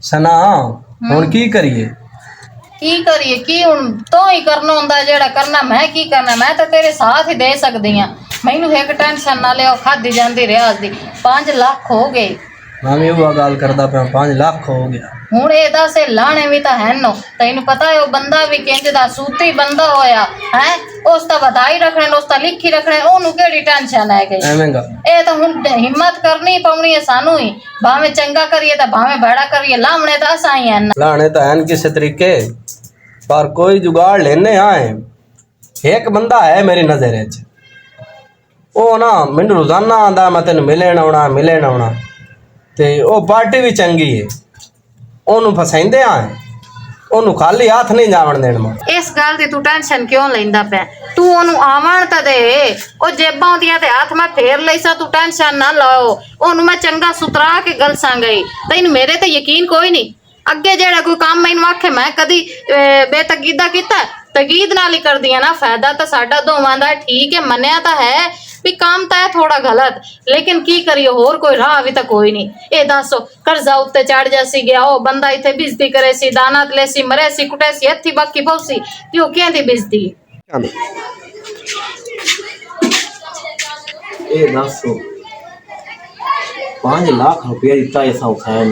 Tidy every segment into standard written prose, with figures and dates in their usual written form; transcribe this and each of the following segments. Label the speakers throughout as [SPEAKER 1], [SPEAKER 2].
[SPEAKER 1] सना हुण की करिए
[SPEAKER 2] की हुण तो ही करना हुंदा जेड़ा करना। मैं की करना, मैं तो तेरे साथ ही दे सकदी हां। मैनू एक टेंशन ना लियो, खादी जांदी रियाज दी 5 लाख हो गए।
[SPEAKER 1] मैं भी वो गल करदा पिया 5 लाख हो गया।
[SPEAKER 2] हुण ए दस लाने भी तां हैन नो, तैनू पता है वो बंदा भी किंज दा सूती बंदा होया है। उस ता बधाई रखने, उस ता लिखी रखने, ओनू केड़ी टेंशन है गई।
[SPEAKER 1] एवें गा
[SPEAKER 2] ए तो हुण हिम्मत करनी पवनी है सानू ही, भावें चंगा करिए ते भावें भैड़ा करिए, लामणे तां असां ही हैन।
[SPEAKER 1] लाने तो हैं किसी तरीके, पर कोई जुगाड़ लेने आए। एक बंदा है मेरी नजर च, वो ना मैनू रोजाना आंदा मैं तेन मिलन आउणा ते ओ पार्टी भी चंगी है, ओनू फसाइंदे आए, ओनू खाली हाथ नहीं जावण देण।
[SPEAKER 2] इस गल दी तू टेंशन क्यों लैंदा पे? तू ओनू आवण तां दे, ओ जेबां ओदियां ते हाथ मैं फेर लईसा, तू टेंशन ना लाओ। ओनू मैं चंगा सुतरा के गलसां गई। तैनू मेरे ते यकीन कोई नहीं। अगे जेड़ा कोई काम मैनू आखे मैं कदी बेतकीदा कीता? तकीद नाल ही कर दिया ना। फायदा तो साडा दोवां दा। ठीक है, मन्निया तो है भी काम तो है थोड़ा गलत, लेकिन की करिए, होर कोई राह भी तो कोई नहीं। ये दसो कर्जा उत्ते चढ़ जासी गया, ओ बंदा इत्थे बिजती करे सी, दाना तलेसी, मरे सी, कुटे सी, हथी बाकी पौसी, त्यो कहंदी बिजती।
[SPEAKER 3] ये दसो 5 लाख रुपया दिता ऐसा उठाया।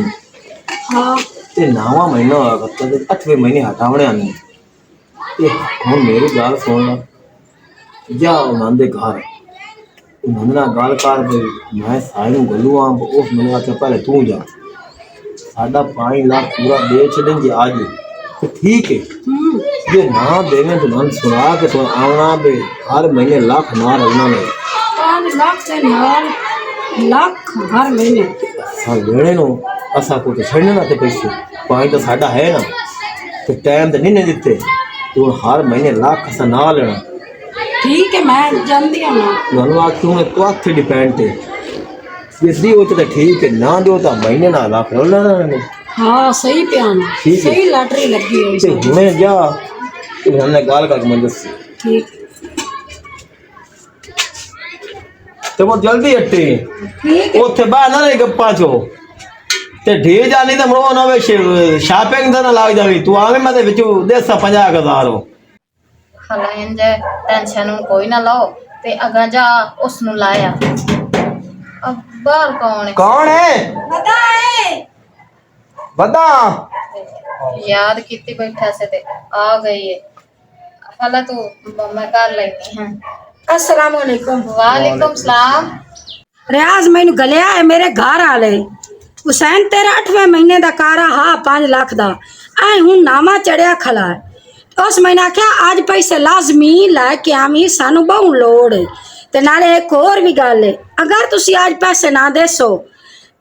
[SPEAKER 3] हाँ ते 9वां महीना होया करता ते 8वें महीने हटावणे आने। ते हुण मेरी गल सुन ला, जा उन्हां दे घर उन्होंने ना गल कर दे। मैं सारे नूं गलू आं, उस मैंने आख्या पहले तू जा, साडा 5 लाख पूरा दे छड़ेंगे आज तो ठीक है। जे ना देवें तो मन सुना के तो आना बे हर महीने लाख ना रखना ने
[SPEAKER 4] 5 लाख से नाल लाख हर महीने
[SPEAKER 3] सा लेने नो असा को तो छड़ने ना ते पैसे 5 तो साडा है ना, तो टाइम तो नहीं दिते, तो हर महीने लाख सा ना लेना।
[SPEAKER 4] ठीक है, मैं जानती हूँ ना।
[SPEAKER 3] ननु आखियों ने तो आखे डिपेंड है, ये दी हो तो ठीक है, ना दो तो महीने ना लाख रो लेना।
[SPEAKER 4] हाँ सही प्यान, सही लॉटरी लगी है
[SPEAKER 3] ते हुणे जा हमने गाल का मन दस
[SPEAKER 4] ठीक
[SPEAKER 3] तो वो जल्दी हटे ओथे बाहर ना रही गप्पा चो ते ढी जानी तो मरो ना वे शॉपिंग ना लाग जावी। तू आवे मैं विच देसा 50,000 हो
[SPEAKER 2] खला इंज टेंशन कोई ना लो ते अगा जा उसनु लाया। अब बाहर कौन है?
[SPEAKER 4] बता है
[SPEAKER 1] बता
[SPEAKER 2] याद कीती बैठा से ते आ गई है। खला तू मैं कर लेनी है।
[SPEAKER 4] अस्सलाम वालेकुम।
[SPEAKER 2] वालेकुम सलाम।
[SPEAKER 4] रियाज मैनू गलिया है मेरे घर आले हुसैन तेरा 8वें महीने दा कारा हा 5 लाख दा ऐ हूँ नामा चढ़िया खला है। उस मैंने आख्या आज पैसे लाजमी लैके आवी, सानू बहु लोड़ है। ते नाले एक और भी गल है, अगर तुसी आज पैसे ना देसो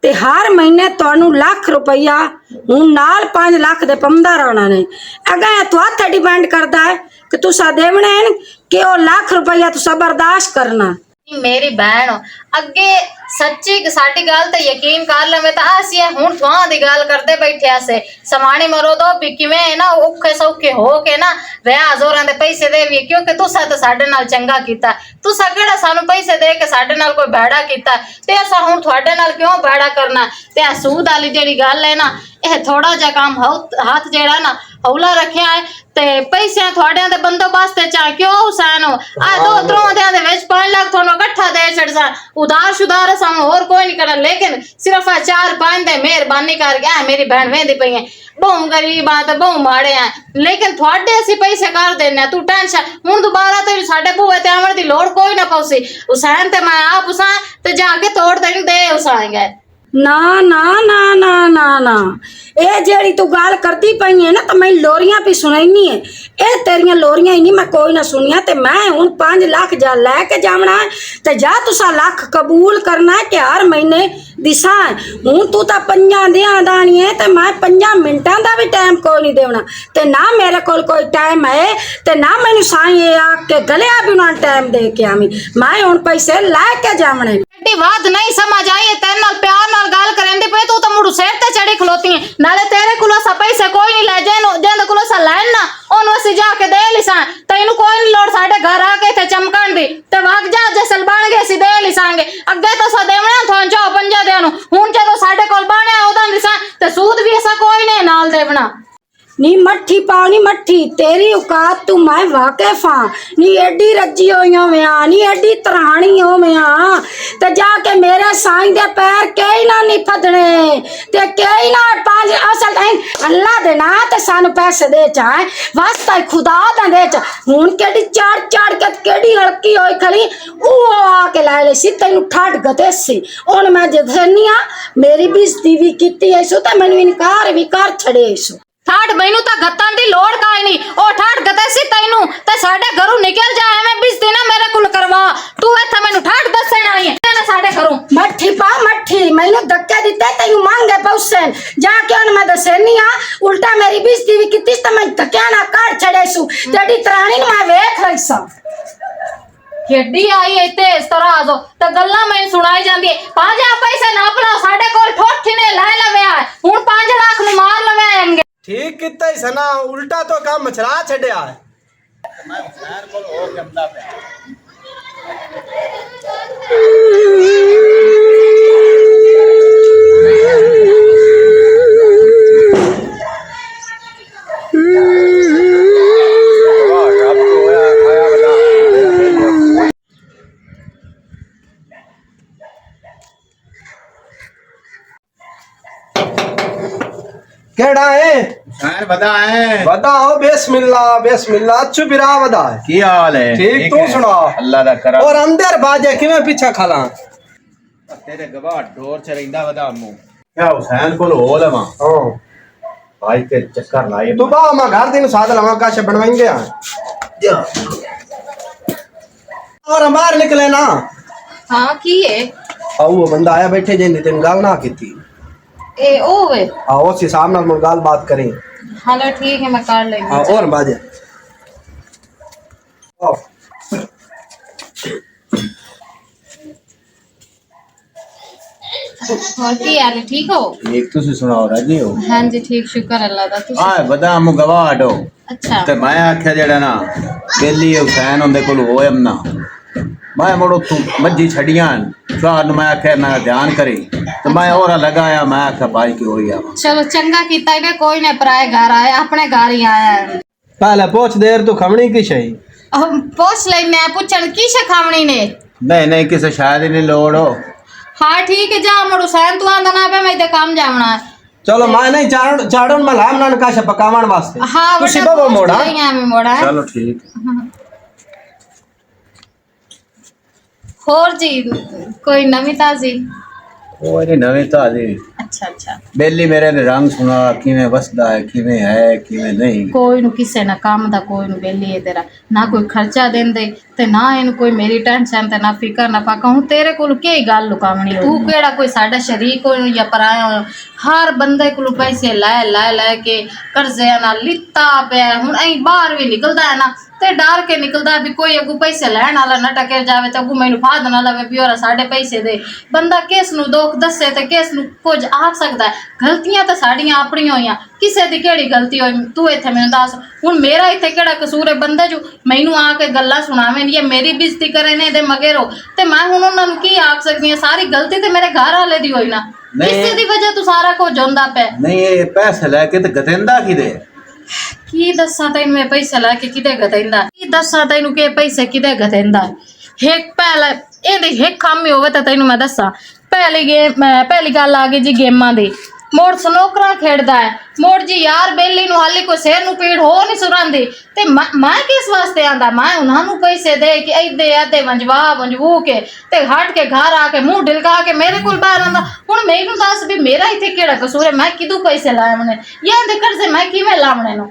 [SPEAKER 4] ते हर महीने तुहानू लाख रुपया हूँ नाल 5 लाख दे पमदा रहना ने। अगर तो हथ डिपेंड करता है कि तुसा देवने कि वो लाख रुपया तुसा बर्दाश्त करना।
[SPEAKER 2] मेरी बहन अगे सच्ची साडी गल ते यकीन कर लवे तो असी हुण तुहां दी गल करदे बैठे से समाणी मरो तो भी किवें ना औखे सौखे हो के ना रियाज होरां दे पैसे देवी, क्योंकि तुसा तो साडे नाल चंगा कीता। तुसा केड़ा सानू पैसे दे के साडे नाल कोई भैड़ा कीता ते असा हुण तुहाडे नाल क्यों भैड़ा करना? ते सूद वाली जेड़ी गल है ना, यह थोड़ा जा काम हाथ जेड़ा ना हौला रखिया है ते पैसे थोड़े दे बंदोबस्त चा क्यों हुसैन हो आ 2-3 दे विच 5 लाख थोनो इकट्ठा दे छड़सा उधार शुधार असा और कोई नहीं करना, लेकिन सिर्फ 4-5 दे मेहरबानी कर गया। मेरी बहन वेंदी पई है, बहु गरीब आ ते बहु माड़े आ, लेकिन थोड़े असी पैसे कर देने। तू टेंशन हुण दोबारा ते साडे बूहे ते आवण दी लोड़ कोई ना पौसी। हुसैन ते मैं आप उसा ते जाके तोड़ तैनू दे उसाएंगे।
[SPEAKER 4] ना ना ना ना ना ना ये जेड़ी तू गाल करती पई है ना, तो मैं लोरियां भी सुनाईनी है। ये तेरिया लोरियां ही नहीं मैं कोई ना सुनिया। ते मैं हुण 5 लाख जा लैके जावना है ते जा तुसा लाख कबूल करना है कि हर महीने दिसा है। हूँ तू तो 5 दियां दानी है ते मैं 5 मिनटां दा भी टाइम कोई नहीं देवना, ते ना मेरे कोल कोई टाइम है ते ना मैनू साईं आके गलिया भी ना टाइम दे के आवी। मैं हुण पैसे लैके जावने
[SPEAKER 2] बात नहीं समझ आई। तेरे नाल प्यार नाल गल करेंदी पे तू तो मुड़ू सिर ते चढ़ी खलोती है। नाले तेरे कोल सा पैसे कोई नहीं ले जेंदे कोल सा लैन ना ओनू असी जाके दे लिसा। तैनू कोई नहीं लोड़ साडे घर आके इत्थे चमकण दी ते वग जा जसल बन गए असी दे लिसांगे। अगे तो सा देवना थोन 5 दियां नू, हुण जदों साडे कोल बने ओदां दिसा ते सूद भी असा कोई माल देवना।
[SPEAKER 4] नी मट्ठी पाओ नी मट्ठी, तेरी औकात तू मैं वाकिफ हाँ। नी एडी रजी होई होवे आ, नी एडी तराणी होवे आ, ते जाके मेरे साईं दे पैर कई ना नहीं फदने, ते कई ना पांच असल ताईं अल्लाह दे ना ते सानू पैसे दे चाहे वास्ता खुदा दा दे चा। हुन केडी चाड़ चाड़ के केडी हड़की होई खड़ी, ओ आके ला ले सी तैनू ठाट गते सी। हुन मैं जथनी आ मेरी बेइज्जती भी कीती है सो ते मैनू इनकार भी कर छड़े सो।
[SPEAKER 2] ठाठ मैनू तो गत्तन दी लोड़ काई नहीं, ओ ठाठ गते सी तैनू ते साडे घरों निकल जा, मैं बिजती ना मेरे कुल करवा। तू इथे मैनू ठाठ दसण आई है ना साडे घरों।
[SPEAKER 4] मट्ठी पा मट्ठी, मैनू धक्के दिते तैनू मांगे पैसे जाके उन मैं दसेनी आ, उल्टा मेरी बेइज्जती भी कीती ते मैं धक्के ना काट छड़े सु। तेरी तराणी ने मैं वेख रही सा
[SPEAKER 2] केडी आई इते इस तरह आजो ते गल्ला मैं सुनाई जांदी है। 5000 पैसे ना अपना साडे कोल ठोठी ने ला लवे आ, हुन 5 लाख नु मार लवे आएंगे।
[SPEAKER 1] ठीक किता ही सना, उल्टा तो काम मचला छड़या है।
[SPEAKER 3] मैं हुसैन को और करदा पे
[SPEAKER 1] केड़ा है
[SPEAKER 3] हुसैन बता है।
[SPEAKER 1] बताओ। बिस्मिल्लाह बिस्मिल्लाह। अच्छू बिरा बता है।
[SPEAKER 3] की हाल है?
[SPEAKER 1] ठीक, तू सुना।
[SPEAKER 3] अल्लाह दा करम।
[SPEAKER 1] और अंदर बाजे किवें पीछे खाला
[SPEAKER 3] तेरे गवाह ढोर च रहिंदा वदा मु क्या हुसैन कोल हो लवा।
[SPEAKER 1] हां
[SPEAKER 3] भाई ते चक्कर लाए
[SPEAKER 1] तू बा मैं घर दिन साथ लवा काश बनवाएंगे आ
[SPEAKER 3] जा।
[SPEAKER 1] और बाहर निकले ना।
[SPEAKER 2] हां की है
[SPEAKER 1] आओ वो बंदा आया बैठे जिंदी तेन गल ना कीती
[SPEAKER 2] ए ओवे।
[SPEAKER 1] आओ उस हिसाब नाल गल बात करें।
[SPEAKER 2] हां ठीक है मैं कर लेंगी।
[SPEAKER 1] हां और बाजे आओ।
[SPEAKER 2] और की हाल है, ठीक हो?
[SPEAKER 3] एक तुसी सुनाओ राजी हो?
[SPEAKER 2] हां जी ठीक, शुक्र अल्लाह दा। तुसी
[SPEAKER 3] हां बता मु गवाह डो।
[SPEAKER 2] अच्छा
[SPEAKER 3] ते मैं आख्या जेड़ा ना बेली हुसैन उनदे कोल होएम ना, मैं मुड़ो तू मज्जी छड़ियां चार मैं आख्या ना ध्यान करी तो मैं और लगाया। मैं आख्या भाई की होई आ।
[SPEAKER 2] चलो चंगा कीता इने, कोई ने पराए घर आया, अपने घर ही आया है।
[SPEAKER 1] पहले पूछ देर तू खमणी की शई
[SPEAKER 2] हम पूछ लेने पूछन की खावणी ने।
[SPEAKER 3] नहीं नहीं किसे शायद ही नहीं लोड़ हो।
[SPEAKER 2] हाँ ठीक है जा मुड़ हुसैन तू आंदा ना पे मैं इधर काम जावना है।
[SPEAKER 1] चलो मैं नहीं चाड़न में लाम ना काश पकावण वास्ते।
[SPEAKER 2] हाँ
[SPEAKER 1] तू सिबा वो मोड़ा।
[SPEAKER 2] में मोड़ा है।
[SPEAKER 3] चलो ठीक।
[SPEAKER 2] और जी कोई नवी ताजी?
[SPEAKER 3] कोई नवी ताजी।
[SPEAKER 2] अच्छा अच्छा
[SPEAKER 3] बेली मेरे ने रंग सुना किवें वसदा है किवें है किवें नहीं।
[SPEAKER 2] कोई नु किसे ना काम दा, कोई नु बेली है तेरा ना कोई खर्चा देंदे ते ना इन कोई मेरी टेंशन ते ना फिकर ना पा कहूं तेरे कोल के गल लुकावणी। तू केड़ा कोई साडा शरीक हो या पराया हो? हर बंदे कोल पैसे लाए के कर्जे ना लिता पे हुन ऐ बाहर भी निकलदा है ना ते डर के निकलदा भी कोई अगू पैसे लैण वाला ना टकर जावे ते अगू मैनू फाद ना लवे भी और साडे पैसे दे। बंदा किस नु दुख दसे ते किस नु कुछ आख सकदा है। गलतियां तो साड़ियां अपनियां होइयां, किसे दी केड़ी गलती होई तू इत्थे मैनू दस। हुन मेरा इत्थे केड़ा कसूर है? बंदे जो मैनू आके गल्लां सुनावे ये मेरी बेइज्जती करे ने दे मगेरो ते मैं हुन उन्हां नू की आख सकदी हां? सारी गलती ते मेरे घर वाले दी होई ना, किसे दी वजह तू सारा कुछ होंदा पे। नहीं
[SPEAKER 3] ये पैसे लेके ते गतेंदा किदे
[SPEAKER 2] की दसा तैनू मैं पैसे लेके किदे गतेंदा? की दसा तैनू के पैसे किदे गतेंदा? एक पहले एदी एक काम ही होवे ते तैनू मैं दसा। पहली गल आ गई जी गेमां दी। मोड़ स्नोकरा खेड़दा है, मोड़ जी यार बेली नु हाली कोई सिर नु पीड़ हो नहीं सुरांदी ते मैं किस वास्ते आंदा? मैं उन्हां नु पैसे दे कि ऐदे आदे वंजवू के ते हट के घर आके मुंह ढिलका के मेरे कोल बाहर आंदा। हुन मैनू दस भी मेरा इत्थे केड़ा कसूर है? मैं किदू पैसे लावणे या दे कर्जे मैं किवें लावणे नु?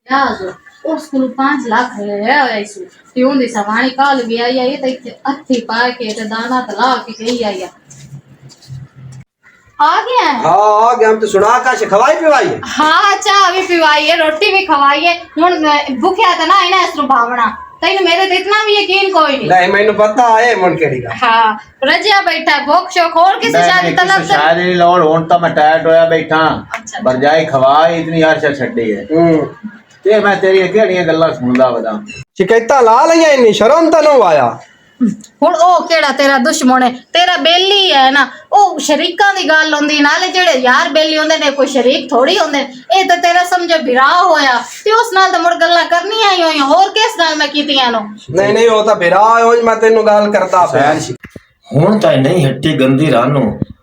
[SPEAKER 2] यार उस कोल 5 लाख है ऐसू त्यों दी सवाणी काल भी आई है ते इत्थे अथी पा के ते दाना तला के गई आई आ गया है।
[SPEAKER 1] हाँ आ गया। हम तो सुना काश खवाई पिवाई है।
[SPEAKER 2] हाँ चाह भी पिवाई है, रोटी भी खवाई है। हुन भूखिया तो ना इना इसनु भावना तैनू मेरे ते इतना भी यकीन कोई नहीं।
[SPEAKER 1] नहीं मैनू पता है मन केड़ी का।
[SPEAKER 2] हाँ रजिया बैठा भूख शोक और किसी शादी तलब से
[SPEAKER 3] शादी नहीं लोड़ हुन तो मैं टायर्ड होया बैठा।
[SPEAKER 2] अच्छा
[SPEAKER 3] बरजाई खवाई इतनी हर्षा छड्डी है ते मैं तेरी केड़ियां गल्लां सुनदा वदा।
[SPEAKER 1] शिकायतां ला लिया इन्नी शर्म तो नो आया।
[SPEAKER 2] ਹੁਣ ਉਹ ਕਿਹੜਾ ਤੇਰਾ ਦੁਸ਼ਮਣ ਹੈ, ਤੇਰਾ ਬੇਲੀ ਹੈ ਨਾ। ਉਹ ਸ਼ਰੀਕਾਂ ਦੀ ਗੱਲ ਹੁੰਦੀ, ਨਾਲੇ ਜਿਹੜੇ ਯਾਰ ਬੇਲੀ ਹੁੰਦੇ ਨੇ ਕੋਈ ਸ਼ਰੀਕ ਥੋੜੀ ਹੁੰਦੇ ਨੇ। ਇਹ ਤਾਂ ਤੇਰਾ ਸਮਝੋ ਵਿਰਾ ਹੋਇਆ, ਤੇ ਉਸ ਨਾਲ ਤਾਂ ਮੁੜ ਗੱਲਾਂ ਕਰਨੀਆਂ ਹੀ ਹੋਈਆਂ, ਹੋਰ ਕਿਸ ਨਾਲ ਮੈਂ ਕੀਤੀਆਂ ਨੂੰ।
[SPEAKER 1] ਨਹੀਂ ਨਹੀਂ ਉਹ ਤਾਂ ਵਿਰਾ ਹੋਈ, ਮੈਂ ਤੈਨੂੰ ਗੱਲ ਕਰਦਾ ਪਿਆ।
[SPEAKER 3] ਹੁਣ ਤਾਂ ਨਹੀਂ ਹੱਟੀ ਗੰਦੀ ਰਾਨੋ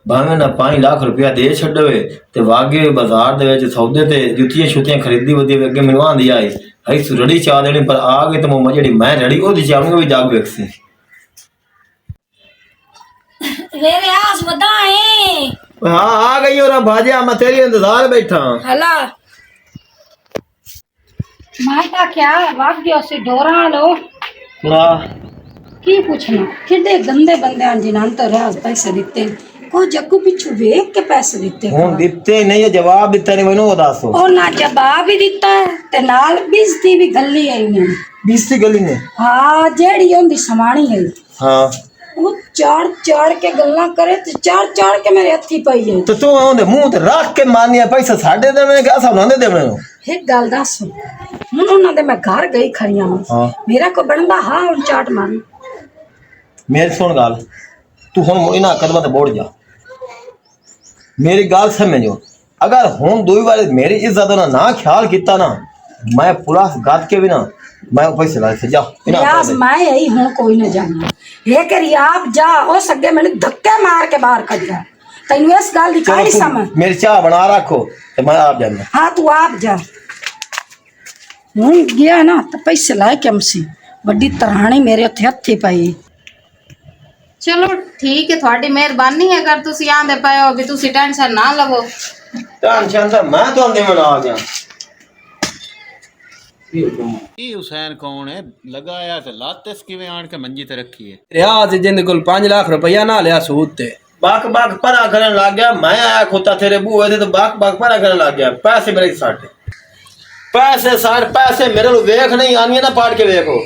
[SPEAKER 3] ਭਾਵੇਂ ਨਾ 5 ਲੱਖ ਰੁਪਇਆ ਦੇ ਛੱਡਵੇ ਤੇ ਵਾਗੇ ਬਾਜ਼ਾਰ ਦੇ ਵਿੱਚ ਸੌਦੇ ਤੇ ਜੁੱਤੀਆਂ ਛੁੱਤੀਆਂ ਖਰੀਦੀ ਵਧੀਆ ਅੱਗੇ ਮੈਨੂੰ ਆਂਦੀ ਆਏ ਹਈ ਸੁਰੜੀ ਚਾਹ ਦੇਣੀ, ਪਰ ਆ ਗਏ ਤੇ ਮੋਮਾ ਜਿਹੜੀ ਮੈਂ ਰੜੀ ਉਹਦੀ ਚਾਹ ਵੀ ਜਾਗ ਵੇਖਸੀ।
[SPEAKER 4] रे रियाज बधाए।
[SPEAKER 3] हाँ आ गई और भाजिया मैं तेरी इंतजार बैठा।
[SPEAKER 4] हला माटा क्या वाग गयो सी डोरा लो की पूछना किडे गंदे बंदे जिन्हां तो रियाज पैसे दिते को जग्गू पिछू वेख के पैसे दिते
[SPEAKER 3] हुन दिते नहीं जवाब दिता नहीं मैनू दसो
[SPEAKER 4] ओ ना जवाब ही दिता है ते नाल बेइज्जती भी गल्ली है इने
[SPEAKER 3] बेइज्जती गली ने
[SPEAKER 4] हां जेड़ी होंदी समाणी है
[SPEAKER 3] हां
[SPEAKER 4] वो चार के गल्ला करे ते चार के मेरे हत्थी पई है
[SPEAKER 3] तो तू ओंदे मुंह ते रख के मानिया पैसा साडे देवे के असा नंदे देवे
[SPEAKER 4] एक गल दस हुन उन्हां दे मैं घर गई खड़ियां
[SPEAKER 3] हां
[SPEAKER 4] मेरा को बनदा हां हुन चाट मार
[SPEAKER 3] मेरी सुन गल तू हुन इना कदम ते बोड़ जा मेरी गल समझो अगर हुन दुई बार मेरी इज्जत ना ख्याल किता ना मैं पूरा गात के भी ना मैं पैसे ला से जा
[SPEAKER 4] रियाज मैं यही हूं कोई न जाना ये करी आप जा ओ सगे मैंने धक्के मार के बाहर कर जा तैनू इस गल दी काई समझ
[SPEAKER 3] मेरी चाह बना रखो ते मैं आप जाना
[SPEAKER 4] हां तू आप जा हूं गया ना तो पैसे लाए कमसी बड़ी तरहानी मेरे हथे हथी पई
[SPEAKER 2] चलो ठीक है, थोड़ी मेहरबानी है अगर तुसी आंदे पए हो भी तुसी टेंशन ना लवो।
[SPEAKER 3] टेंशन तो मैं तो अंदे में आ गया
[SPEAKER 5] ये हुसैन कौन है लगाया तो लातेस किवें आन के मंजी ते रखी है।
[SPEAKER 1] रियाज जिंदे कोल 5 लाख रुपया ना लिया सूद ते
[SPEAKER 3] बाक बाक परा करने लग गया मैं आया खोता तेरे बूहे थे तो बाक बाक परा करने लग गया पैसे मेरे साढ़े पैसे मेरे को वेख नहीं आनी ना पाड़ के वेखो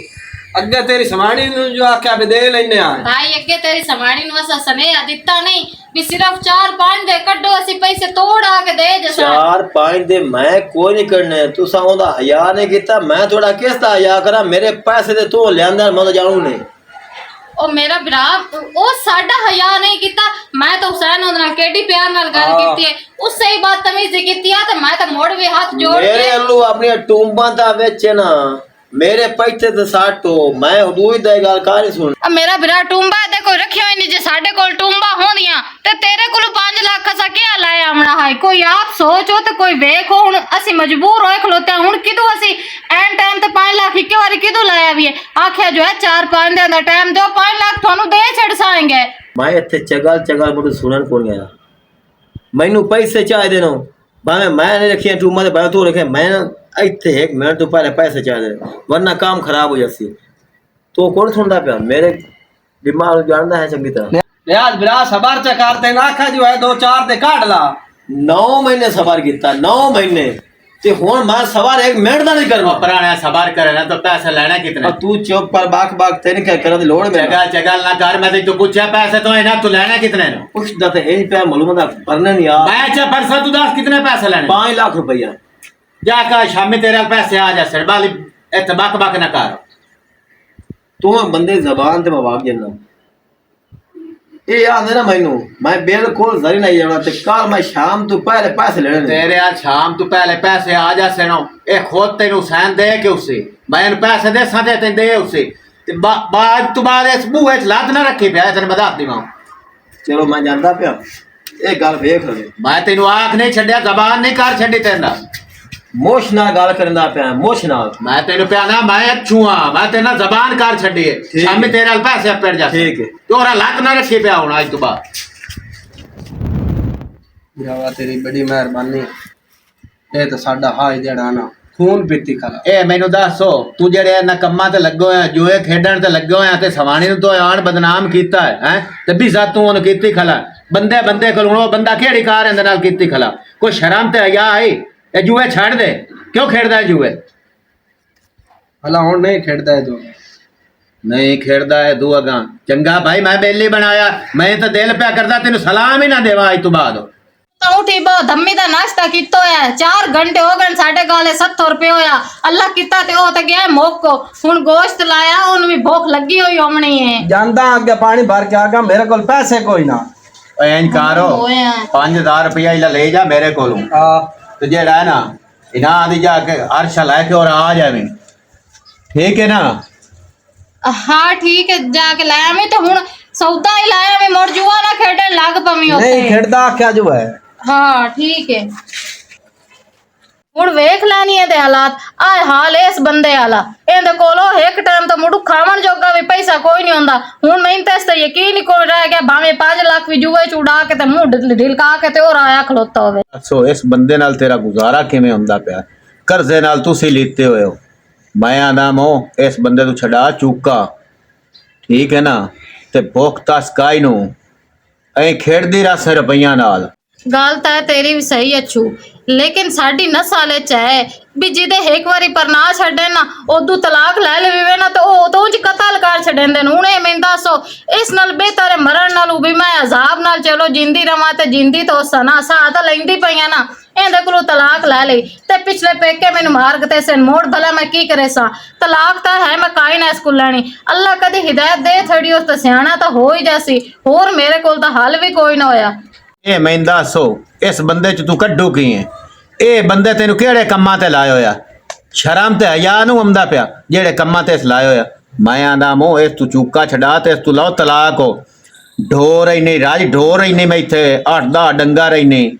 [SPEAKER 1] अगे तेरी समाणी नु जो आख्या भी दे लेने आए
[SPEAKER 2] भाई अगे तेरी समाणी नु असा स्नेहा दिता नहीं भी सिर्फ 4-5 दे कड्डो असी पैसे तोड़ आके दे जैसा
[SPEAKER 3] 4-5 दे मैं कोई नहीं करने तू साउंदा हया नहीं कीता मैं थोड़ा किस दा हया करा मेरे पैसे दे तू लेंदा मैं तो जानू नहीं
[SPEAKER 2] ओ मेरा भरा ओ साडा हया नहीं कीता मैं तो हुसैन उन नाल केडी प्यार नाल गल कीती है उससे ही बात तमीज कीती है तो मैं तो मोड़ भी हाथ जोड़ के
[SPEAKER 3] मेरे अल्लू अपनी टूंबा दा विच ना मेरे पैसे ते साटो मैं दूई दा गल कर सुन
[SPEAKER 2] अब मेरा भरा टूंबा ते कोई रखियो ही नहीं जे साडे कोल टूंबा होंदियां ते तेरे कोल 5 लाख असा क्या लाया हमना है कोई आप सोचो ते कोई देखो हुन असि मजबूर होए खलोते हुन किदू असि एंड टाइम ते 5 लाख एक बारी किदू लाया भी है आख्या जो है 4-5 दिन दा टाइम दो 5 लाख थानू दे छड़साएंगे
[SPEAKER 3] मैं इत्थे चगल मुझे सुनन कोन गया मैनू पैसे चाह देनो भावे मैं नहीं रखिया टूमा ते भावे तू रखे मैं इत्थे 1 मिनट तो पहले पैसे चाह दे वरना काम खराब हो जासी तो कौन सुनता पिया मेरे दिमाग जानता है चंगी तरह
[SPEAKER 1] रियाज बिरा सबर च करते ना आखा जो है 2-4 ते काट ला
[SPEAKER 3] 9 महीने सबर किया 9 महीने ते हुन मैं सबर 1 मिनट दा नहीं करना
[SPEAKER 5] पुराना सबर करे ना तो पैसे लेना कितने
[SPEAKER 3] तू चुप पर बाक बाक तेने क्या करन दी लोड़ में
[SPEAKER 5] जगल ना कर मैं तो पूछया पैसे तो है ना तू लेना कितने नो
[SPEAKER 3] पुछदा ते ए पे मालूम दा परने नहीं यार
[SPEAKER 5] मैं चा परसा तू 10 कितने पैसे लेने
[SPEAKER 3] 5 लाख रुपया
[SPEAKER 5] जा का शामी तेरे पैसे आ जा सरबाली ए बक बक ना कर
[SPEAKER 3] तू बंदे जबान ते मवाक जन्ना ये याद है ना मैनू मैं बिल्कुल जरी नहीं जाना ते कल मैं शाम तो पहले पैसे लेने
[SPEAKER 5] तेरे आज शाम तू पहले पैसे आ जा सेनो ए खुद तेनु हुसैन दे के उसे मैं पैसे दे साथे ते दे उसे ते बाद तू बाद इस बूहे च लात ना रखी पे तेन बता दिवा
[SPEAKER 3] चलो मैं जानदा पिया ए गल वेख ले
[SPEAKER 5] मैं तेनु आख नहीं छड्या जबान नहीं कर छड्डी तेना
[SPEAKER 3] मोश नाल गल करदा पिया मोश नाल
[SPEAKER 5] मैं तेनु पिया ना मैं छुआ मैं तेना जबान कर छड्डी शामी तेरे पैसे पेड़ जा
[SPEAKER 3] ठीक है
[SPEAKER 5] तोरा लात ना रखी पे हुन आज तू बाद
[SPEAKER 1] भरावा तेरी बड़ी मेहरबानी ए तो साडा हाई जेड़ा ना खून पीती खला
[SPEAKER 5] ए मैनू दसो तू जेड़े ना कम्मा ते लग्गो है जुए खेडण ते लग्गो है ते सवाणी नु तो आन बदनाम कीता है हैं ते भी जा तू ओन कीती खला बंदे कोल हुण बंदा केड़ी कार इंदे नाल कीती खला कोई शर्म ते हया है ए जुए छड़ दे क्यों खेड़दा है जुए
[SPEAKER 1] भला हुण नहीं खेड़दा है तू
[SPEAKER 5] नहीं खेड़दा है तू अगा चंगा भाई मैं बेली बनाया मैं तो दिल पे करदा तेनु सलाम ही ना देवा आज तू बाद
[SPEAKER 2] उठी बो धम्मी दा नाश्ता कितो है 4 घंटे हो गए साढ़े गाले 70 रुपए होया अल्लाह किता ते ओ ते गया मोको हुन गोश्त लाया उन भी भूख लगी हुई होमणी है
[SPEAKER 1] ਜਾਂਦਾ ਅੱਗੇ ਪਾਣੀ ਭਰ ਕੇ ਆ ਗਿਆ ਮੇਰੇ ਕੋਲ ਪੈਸੇ ਕੋਈ ਨਾ
[SPEAKER 5] ਇੰਜ ਕਰੋ 5000 ਰੁਪਇਆ ਇਲਾ ਲੈ ਜਾ ਮੇਰੇ ਕੋਲੋਂ
[SPEAKER 1] ਆ
[SPEAKER 5] ਤੇ ਜਿਹੜਾ ਹੈ ਨਾ ਇਹਨਾਂ ਦੀ ਜਾ ਕੇ ਅਰਸ਼ ਲੈ ਕੇ ਔਰ ਆ ਜਾਵੇਂ ਠੀਕ ਹੈ ਨਾ
[SPEAKER 2] हाँ ठीक है जाके लाया मैं तो हुन सौदा ही लाया मैं मोर जुआ ना खेडन लाग पवी होते
[SPEAKER 1] ਨਹੀਂ ਖੇਡਦਾ ਆਖਿਆ ਜੋ ਹੈ
[SPEAKER 2] हाँ ठीक है ਹੁਣ ਵੇਖ ਲੈਣੀ ਇਹਦੇ ਹਾਲਾਤ ਆ ਹਾਲ ਇਸ ਬੰਦੇ ਵਾਲਾ ਇਹਦੇ ਕੋਲੋਂ ਇੱਕ ਟਾਈਮ ਤਾਂ ਮੁੜੂ ਖਾਵਣ ਜੋਗਾ ਵੀ ਪੈਸਾ ਕੋਈ ਨਹੀਂ ਹੁੰਦਾ ਹੁਣ ਮੈਨੂੰ ਤਾਂ ਇਸ ਤੇ ਯਕੀਨ ਹੀ ਕੋਈ ਰਹਿ ਗਿਆ ਭਾਵੇਂ 5 ਲੱਖ ਵੀ ਜੂਏ ਚ ਉਡਾ ਕੇ ਤੇ ਮੂੰਹ ਢਿਲਕਾ ਕੇ ਤੇ ਹੋਰ ਆਇਆ ਖਲੋਤਾ ਹੋਵੇ
[SPEAKER 5] ਸੋ ਇਸ ਬੰਦੇ ਨਾਲ ਤੇਰਾ ਗੁਜ਼ਾਰਾ ਕਿਵੇਂ ਹੁੰਦਾ ਪਿਆ ਕਰਜ਼ੇ ਨਾਲ ਤੁਸੀਂ ਲੀਤੇ ਹੋਏ ਹੋ ਮੈਂ ਆਦਾਮੋ ਇਸ ਬੰਦੇ ਨੂੰ ਛਡਾ ਚੁੱਕਾ ਠੀਕ ਹੈ ਨਾ ਤੇ ਭੁੱਖ ਤਾਂ ਸਕਾਈ ਨੂੰ ਐ ਖੇਡਦੀ ਰਸ ਰੁਪਈਆਂ ਨਾਲ
[SPEAKER 2] ਗੱਲ ਤਾਂ ਤੇਰੀ ਵੀ ਸਹੀ ਅੱਛੂ ਲੇਕਿਨ ਸਾਡੀ ਨਸਲ ਵਿੱਚ ਹੈ ਵੀ ਜਿਹਦੇ ਇੱਕ ਵਾਰੀ ਪਰਨਾ ਛੱਡੇ ਨਾ ਉਦੋਂ ਤਲਾਕ ਲੈ ਲਵੇ ਨਾ ਤਾਂ ਉਹ ਤੋਂ ਜੀ ਕਤਲ ਕਰ ਛੱਡਦੇ ਨੇ ਹੁਣ ਇਹ ਮੈਨੂੰ ਦੱਸੋ ਇਸ ਨਾਲ ਬਿਹਤਰ ਹੈ ਮਰਨ ਨਾਲੋਂ ਵੀ ਮੈਂ ਅਜ਼ਾਬ ਨਾਲ ਚਲੋ ਜਿੰਦੀ ਰਵਾਂ ਤੇ ਜਿੰਦੀ ਤੋਂ ਸਨਾ ਸਾਹ ਤਾਂ ਲੈਂਦੀ ਪਈਆਂ ਨਾ ਇਹਦੇ ਕੋਲੋਂ ਤਲਾਕ ਲੈ ਲਈ ਤੇ ਪਿਛਲੇ ਪੇਕੇ ਮੈਨੂੰ ਮਾਰ ਕੇ ਤੇ ਸੇ ਮੋੜ ਭਲਾ ਮੈਂ ਕੀ ਕਰੇ ਸਾਂ ਤਲਾਕ ਤਾਂ ਹੈ ਮੈਂ ਕਾਈ ਨਾ ਸਕੂਲ ਲੈਣੀ ਅੱਲਾ ਕਦੀ ਹਿਦਾਇਤ ਦੇ ਥੜੀ ਉਸ ਤੇ ਸਿਆਣਾ ਤਾਂ ਹੋ ਹੀ ਜਾਸੀ ਹੋਰ ਮੇਰੇ ਕੋਲ ਤਾਂ ਹੱਲ ਵੀ ਕੋਈ ਨਾ ਹੋਇਆ
[SPEAKER 5] ਇਹ ਮੈਨੂੰ ਦੱਸੋ ਇਸ ਬੰਦੇ ਚ ਤੂੰ ਕੱਢੂ ਕੀ ਹੈ ਇਹ ਬੰਦੇ ਤੈਨੂੰ ਕਿਹੜੇ ਕੰਮਾਂ ਤੇ ਲਾਇਆ ਹੋਇਆ ਸ਼ਰਮ ਤੇ ਹਯਾ ਨੂੰ ਆਉਂਦਾ ਪਿਆ ਜਿਹੜੇ ਕੰਮਾਂ ਤੇ ਇਸ ਲਾਇਆ ਹੋਇਆ ਮੈਂ ਆਂਦਾ ਮੋ ਇਸ ਤੂੰ ਚੂਕਾ ਛਡਾ ਤੇ ਇਸ ਤੂੰ ਲਾਓ ਤਲਾਕ ਹੋ ਢੋਰ ਹੀ ਨਹੀਂ ਰਾਜ ਢੋਰ ਹੀ ਨਹੀਂ ਮੈਂ ਇੱਥੇ 8-10 ਡੰਗਾ ਰਹੀ ਨਹੀਂ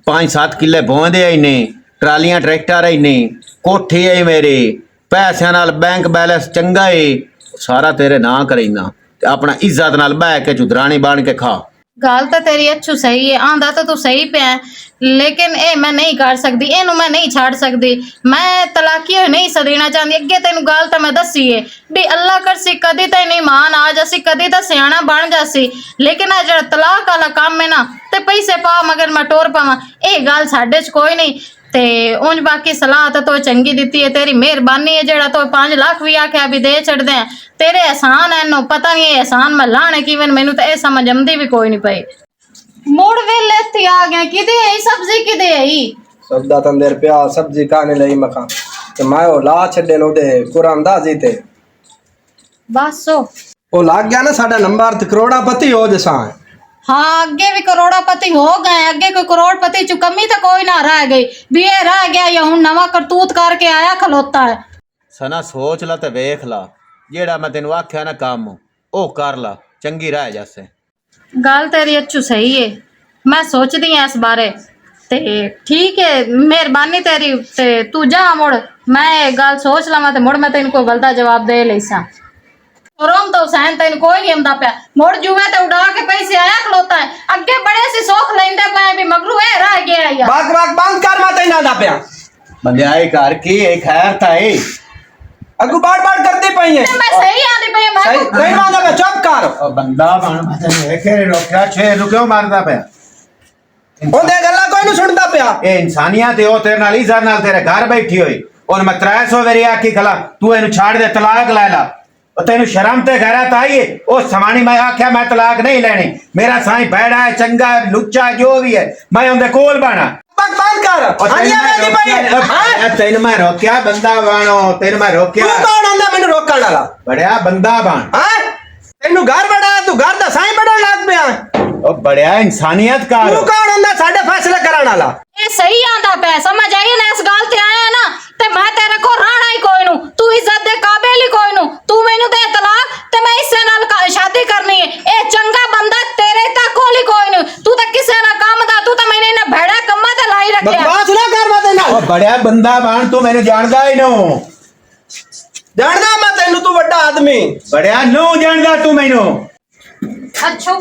[SPEAKER 5] 5-7 ਕਿੱਲੇ ਬੋਂਦੇ ਹੀ ਨਹੀਂ ਟਰਾਲੀਆਂ ਟਰੈਕਟਰ ਹੀ ਨਹੀਂ ਕੋਠੀ ਹੈ ਮੇਰੇ ਪੈਸਿਆਂ ਨਾਲ ਬੈਂਕ ਬੈਲੈਂਸ ਚੰਗਾ ਏ ਸਾਰਾ ਤੇਰੇ ਨਾਂ ਕਰੀਨਾ ਤੇ ਆਪਣਾ ਇੱਜ਼ਤ ਨਾਲ ਬਹਿ ਕੇ ਚੁਦਰਾਣੀ ਬਣ ਕੇ ਖਾ
[SPEAKER 2] ਗੱਲ ਤਾਂ ਤੇਰੀ ਅੱਛੂ ਸਹੀ ਹੈ ਆਂਦਾ ਤਾਂ ਤੂੰ ਸਹੀ ਪਿਆ ਲੇਕਿਨ ਇਹ ਮੈਂ ਨਹੀਂ ਕਰ ਸਕਦੀ ਇਹਨੂੰ ਮੈਂ ਨਹੀਂ ਛੱਡ ਸਕਦੀ ਮੈਂ ਤਲਾਕੀ ਹੋਈ ਨਹੀਂ ਸਦੇਣਾ ਚਾਹੁੰਦੀ ਅੱਗੇ ਤੈਨੂੰ ਗੱਲ ਤਾਂ ਮੈਂ ਦੱਸੀ ਏ ਵੀ ਅੱਲਾ ਕਰਸੀ ਕਦੀ ਤਾਂ ਨਹੀਂ ਮਾਨ ਆ ਜਾਸੀ ਕਦੀ ਤਾਂ ਸਿਆਣਾ ਬਣ ਜਾਸੀ ਲੇਕਿਨ ਆ ਜਿਹੜਾ ਤਲਾਕ ਵਾਲਾ ਕੰਮ ਹੈ ਨਾ ਤੇ ਪੈਸੇ ਪਾ ਮਗਰ ਮੈਂ ਟੋਰ ਪਾਵਾਂ ਇਹ ਗੱਲ ਸਾਡੇ 'ਚ ਕੋਈ ਨਹੀਂ ਤੇ ਉਂਝ ਬਾਕੀ ਸਲਾਹ ਤਾਂ ਤੋ ਚੰਗੀ ਦਿੱਤੀ ਹੈ ਤੇਰੀ ਮਿਹਰਬਾਨੀ ਹੈ ਜਿਹੜਾ ਤੋ 5 ਲੱਖ ਵੀ ਆਖਿਆ ਵੀ ਦੇ ਛੱਡਦੇ ਆ ਤੇਰੇ ਇਹਸਾਨ ਹੈ ਨੂੰ ਪਤਾ ਨਹੀਂ ਇਹ ਇਹਸਾਨ ਮੈਂ ਲਾਣੇ ਕਿਵੇਂ ਮੈਨੂੰ ਤਾਂ ਇਹ ਸਮਝ ਆਉਂਦੀ ਵੀ ਕੋਈ ਨਹੀਂ ਪਈ मोड़ वेले इत्थे आ गया किदे है सब्जी किदे है
[SPEAKER 1] ਸੌਦਾ ਤਾਂ ਦੇਰ ਪਿਆ ਸਬਜ਼ੀ ਕਾਹਨੇ ਲਈ ਮਖਾਂ ਤੇ ਮੈਂ ਉਹ ਲਾ ਛੱਡੇ ਨੂੰ ਦੇ ਕੁਰਾਂਦਾਜ਼ੀ ਤੇ
[SPEAKER 2] बस
[SPEAKER 1] ਉਹ ਲੱਗ ਗਿਆ ਨਾ ਸਾਡਾ ਨੰਬਰ ਤੇ ਕਰੋੜਾਪਤੀ ਹੋ ਜਸਾਂ
[SPEAKER 2] हाँ अगे भी करोड़पति हो गए अगे कोई करोड़पति चु कमी तो कोई ना रह गई भी ये रह गया या हूं नवा करतूत करके आया खलोता है
[SPEAKER 5] ਸਨਾ ਸੋਚ ਲਾ ਤੇ ਵੇਖ ਲਾ ਜਿਹੜਾ ਮੈਂ ਤੈਨੂੰ ਆਖਿਆ ਨਾ ਕੰਮ ਉਹ ਕਰ ਲਾ ਚੰਗੀ ਰਹਿ ਜਾਸੇ
[SPEAKER 2] गल तेरी अच्छू सही है मैं सोचती हूँ इस बारे ते ठीक है मेहरबानी तेरी ते तू जा मुड़ मैं गल सोच लवां ते मुड़ मैं तेन कोई गलत जवाब दे लईसा रोम तो हुसैन तेन कोई नहीं आंदा पिया मुड़ जुए ते उड़ा के पैसे आया खलोता है अगे बड़े सी सोख लेंदे पे भी मगरू ए रह गया या
[SPEAKER 1] ਬਾਕ ਬਾਕ ਬੰਦ ਕਰ ਮੈਂ ਤੈਨਾਂ ਦਾ ਪਿਆ
[SPEAKER 5] ਬੰਦੇ ਆਏ ਘਰ ਕੀ ਇਹ ਖੈਰ ਤਾਂ ਏ
[SPEAKER 1] ਅੱਗੂ ਬਾੜ ਬਾੜ ਕਰਦੀ ਪਈ ਹੈ
[SPEAKER 2] मैं सही आंदी पे मैं
[SPEAKER 1] ਸਹੀ ਨਹੀਂ ਮਾਂਦਾ ਮੈਂ ਚੁੱਪ ਕਰ
[SPEAKER 5] ਉਹ ਬੰਦਾ ਬਣ ਮੈਂ ਵੇਖੇ ਰੋਕਿਆ ਛੇ ਨੂੰ ਕਿਉਂ ਮਾਰਦਾ ਪਿਆ
[SPEAKER 1] ਉਹਦੇ ਗੱਲਾਂ ਕੋਈ ਨਹੀਂ ਸੁਣਦਾ ਪਿਆ
[SPEAKER 5] ਇਹ ਇਨਸਾਨੀਅਤ ਹੈ ਉਹ ਤੇਰੇ ਨਾਲ ਇਜ਼ਤ ਨਾਲ ਤੇਰੇ ਘਰ ਬੈਠੀ ਹੋਈ ਉਹਨੇ ਮੈਂ 300 ਵਾਰੀ ਆਖੀ ਖਲਾ ਤੂੰ ਇਹਨੂੰ ਛੱਡ ਦੇ ਤਲਾਕ ਲੈ ਲਾ ਉਹ ਤੈਨੂੰ ਸ਼ਰਮ ਤੇ ਗੈਰਤ ਆਈਏ ਉਹ ਸਮਾਣੀ ਮੈਂ ਆਖਿਆ ਮੈਂ ਤਲਾਕ ਨਹੀਂ ਲੈਣੀ ਮੇਰਾ ਸਾਈਂ ਭੈੜਾ ਹੈ ਚੰਗਾ ਹੈ ਲੁੱਚਾ ਜੋ ਵੀ ਹੈ ਮੈਂ ਉਹਦੇ ਕੋਲ ਬਾਣਾ
[SPEAKER 1] ਬਾਕ ਬੰਦ ਕਰ ਹਾਂਜੀ ਆਵੇਂਦੀ ਪਈ ਹੈ ਹਾਂ
[SPEAKER 5] ਤੈਨੂੰ ਮੈਂ ਰੋਕਿਆ ਬੰਦਾ ਬਾਣੋ ਤੈਨੂੰ ਮੈਂ ਰੋਕਿਆ
[SPEAKER 1] ਤੂੰ ਕੌਣ ਹੁੰਦਾ ਮੈਨੂੰ ਰੋਕਣ ਵਾਲਾ
[SPEAKER 5] ਬੜਿਆ ਬੰਦਾ ਬਣ
[SPEAKER 1] ਹਾਂ ਤੈਨੂੰ ਘਰ ਬੜਾ ਤੂੰ ਘਰ ਦਾ ਸਾਈਂ ਬੜਨ ਲੱਗ ਪਿਆ
[SPEAKER 5] ਉਹ ਬੜਿਆ ਇਨਸਾਨੀਅਤ ਕਰ
[SPEAKER 1] ਤੂੰ ਕੌਣ ਹੁੰਦਾ ਸਾਡੇ ਫੈਸਲੇ ਕਰਨ ਵਾਲਾ
[SPEAKER 2] ये सही आंदा पे समझ आई ना इस गल ते आया ना ते मैं तेरे को राणा ही कोई नु तू इज्जत दे काबिल ही कोई नु तू मेनू दे तलाक ते मैं इससे नाल शादी करनी है ए चंगा बंदा तेरे ता कोल ही कोई नु तू तो किसे ना काम दा तू तो मैंने ना भेड़ा कम्मा ते लाई रखया
[SPEAKER 1] ਬਕਵਾਸ ਨਾ ਕਰ ਮੈਂ ਤੈਨੂੰ
[SPEAKER 5] ਉਹ ਬੜਿਆ ਬੰਦਾ ਬਣ ਤੂੰ ਮੈਨੂੰ ਜਾਣਦਾ ਹੀ ਨੂੰ
[SPEAKER 1] ਜਾਣਦਾ ਮੈਂ ਤੈਨੂੰ ਤੂੰ ਵੱਡਾ ਆਦਮੀ
[SPEAKER 5] ਬੜਿਆ ਨੂੰ ਜਾਣਦਾ ਤੂੰ ਮੈਨੂੰ
[SPEAKER 2] अच्छो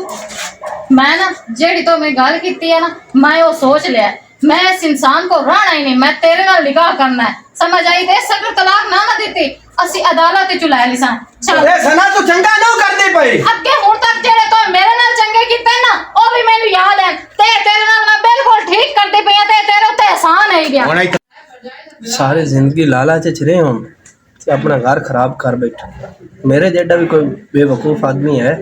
[SPEAKER 2] मैं ना जेड़ी तो मैं गल कीती है ना मैं वो सोच लिया मैं इस इंसान को राणा ही नहीं मैं तेरे नाल निकाह करना है समझ आई दे अगर तलाक ना देती ਅਸੀਂ ਅਦਾਲਤ ਵਿੱਚ ਲੈ ਲਈ ਸਾਂ ਚੱਲ
[SPEAKER 1] ਇਹ ਸਨਾ ਤੂੰ ਚੰਗਾ ਨਾ ਕਰਦੀ ਪਈ
[SPEAKER 2] ਅੱਗੇ ਹੁਣ ਤੱਕ ਜਿਹੜੇ ਤੂੰ ਮੇਰੇ ਨਾਲ ਚੰਗੇ ਕੀਤੇ ਨਾ ਉਹ ਵੀ ਮੈਨੂੰ ਯਾਦ ਹੈ ਤੇ ਤੇਰੇ ਨਾਲ ਮੈਂ ਬਿਲਕੁਲ ਠੀਕ ਕਰਦੀ ਪਈ ਆ ਤੇ ਤੇਰੇ ਉੱਤੇ ਇਹਸਾਨ ਹੈ ਗਿਆ
[SPEAKER 5] ਹੁਣ
[SPEAKER 1] सारी जिंदगी लालच च रहे हम ते अपना घर खराब कर बैठा मेरे जेडा भी कोई बेवकूफ आदमी है